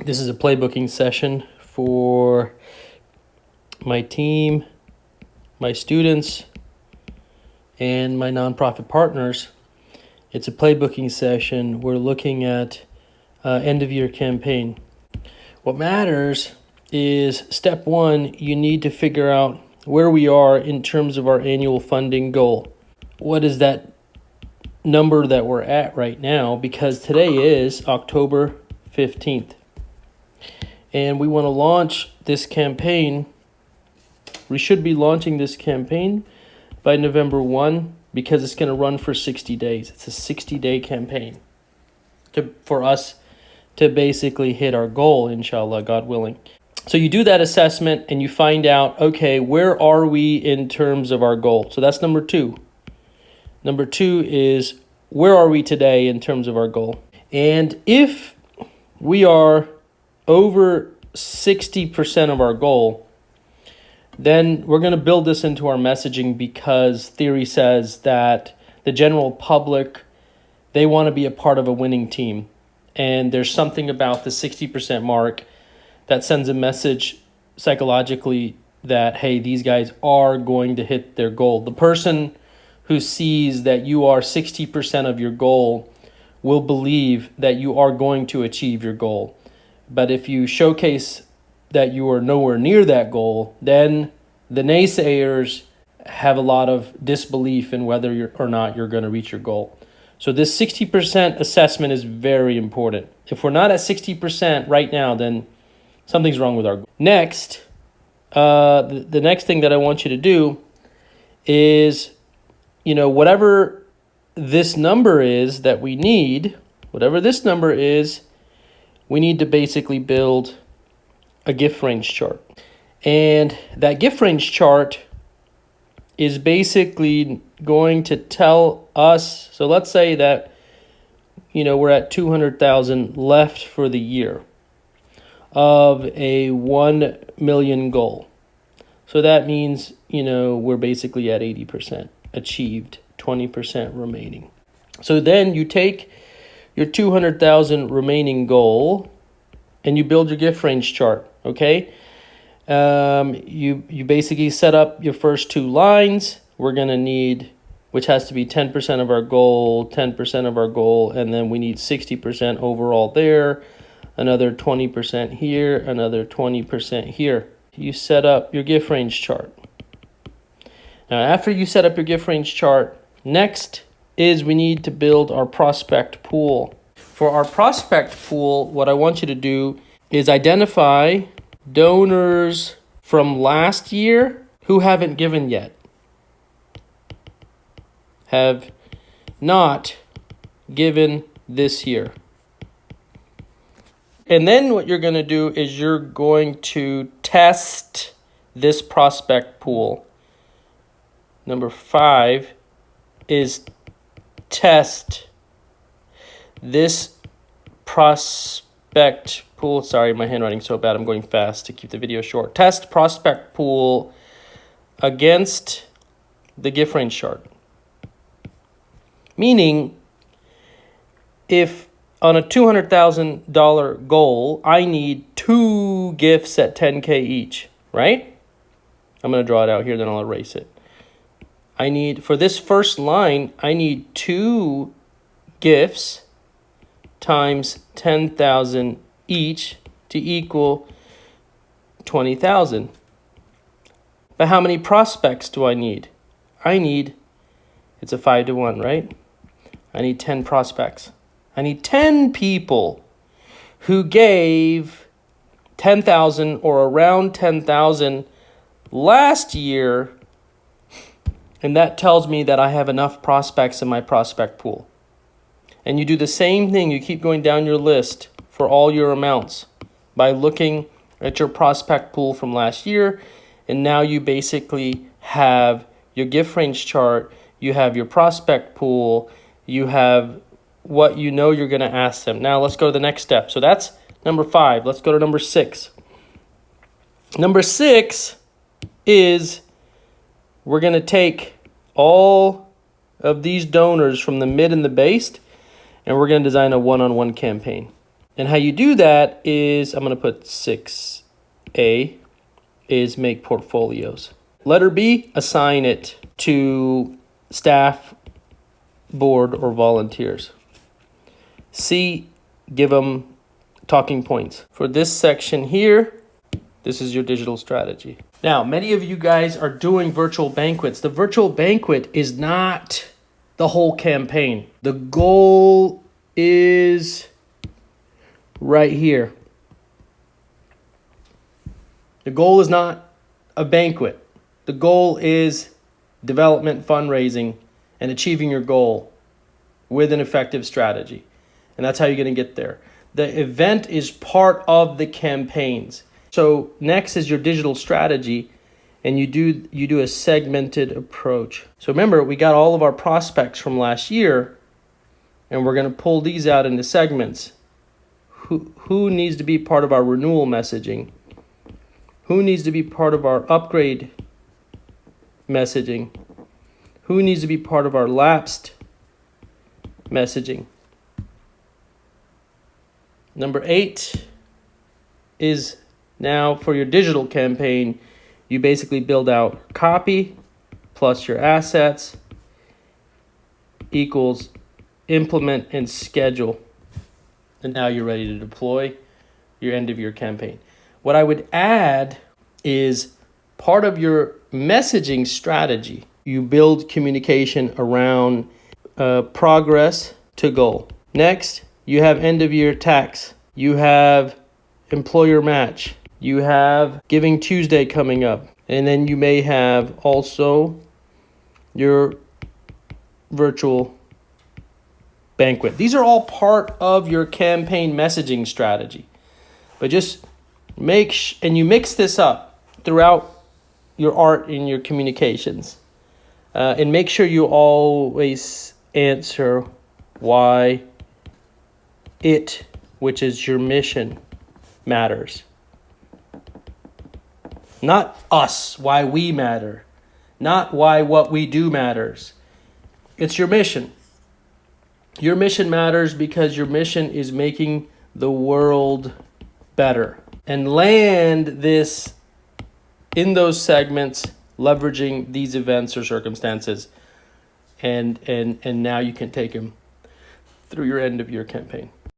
This is a playbooking session for my team, my students, and my nonprofit partners. It's a playbooking session. We're looking at end-of-year campaign. What matters is step one, you need to figure out where we are in terms of our annual funding goal. What is that number that we're at right now? Because today is October 15th. And we want to launch this campaign. We should be launching this campaign by November 1 because it's going to run for 60 days. It's a 60-day campaign for us to basically hit our goal, inshallah, God willing. So you do that assessment and you find out, okay, where are we in terms of our goal? So that's number two. Number two is, where are we today in terms of our goal? And if we are over 60% of our goal, then we're going to build this into our messaging, because theory says that the general public, they want to be a part of a winning team. And there's something about the 60% mark that sends a message psychologically that, hey, these guys are going to hit their goal. The person who sees that you are 60% of your goal will believe that you are going to achieve your goal. But if you showcase that you are nowhere near that goal, then the naysayers have a lot of disbelief in whether or not you're going to reach your goal. So this 60% assessment is very important. If we're not at 60% right now, then something's wrong with our goal. Next, the next thing that I want you to do is, whatever this number is that we need, whatever this number is, we need to basically build a gift range chart. And that gift range chart is basically going to tell us, so let's say that, we're at 200,000 left for the year of a 1 million goal. So that means, we're basically at 80% achieved, 20% remaining. So then you take your 200,000 remaining goal and you build your gift range chart, okay? You basically set up your first two lines. We're going to need, which has to be 10% of our goal, 10% of our goal, and then we need 60% overall there, another 20% here, another 20% here. You set up your gift range chart. Now, after you set up your gift range chart, next is we need to build our prospect pool. For our prospect pool, what I want you to do is identify donors from last year who haven't given yet, have not given this year. And then what you're going to do is you're going to test this prospect pool. Number 5 is test this prospect pool. Sorry, my handwriting's so bad, I'm going fast to keep the video short. Test prospect pool against the gift range chart. Meaning, if on a $200,000 goal, I need 2 gifts at 10K each, right? I'm going to draw it out here, then I'll erase it. I need, for this first line, I need 2 gifts times 10,000 each to equal 20,000. But how many prospects do I need? It's a 5-to-1, right? I need 10 prospects. I need 10 people who gave 10,000 or around 10,000 last year. And that tells me that I have enough prospects in my prospect pool. And you do the same thing. You keep going down your list for all your amounts by looking at your prospect pool from last year. And now you basically have your gift range chart. You have your prospect pool. You have what you're going to ask them. Now let's go to the next step. So that's number 5. Let's go to number 6. Number 6 is we're going to take all of these donors from the mid and the base, and we're going to design a one-on-one campaign. And how you do that is, I'm going to put 6A, is make portfolios. Letter B, assign it to staff, board, or volunteers. C, give them talking points. For this section here, this is your digital strategy. Now, many of you guys are doing virtual banquets. The virtual banquet is not the whole campaign. The goal is right here. The goal is not a banquet. The goal is development, fundraising, and achieving your goal with an effective strategy. And that's how you're going to get there. The event is part of the campaigns. So next is your digital strategy, and you do a segmented approach. So remember, we got all of our prospects from last year, and we're going to pull these out into segments. Who needs to be part of our renewal messaging? Who needs to be part of our upgrade messaging? Who needs to be part of our lapsed messaging? Number 8 is now for your digital campaign, you basically build out copy plus your assets equals implement and schedule. And now you're ready to deploy your end of year campaign. What I would add is part of your messaging strategy. You build communication around progress to goal. Next, you have end of year tax. You have employer match. You have Giving Tuesday coming up. And then you may have also your virtual banquet. These are all part of your campaign messaging strategy. But just and you mix this up throughout your art and your communications. And make sure you always answer why it, which is your mission, matters. Not us, why we matter. Not why what we do matters. It's your mission. Your mission matters because your mission is making the world better. And land this in those segments, leveraging these events or circumstances. And now you can take them through your end of your campaign.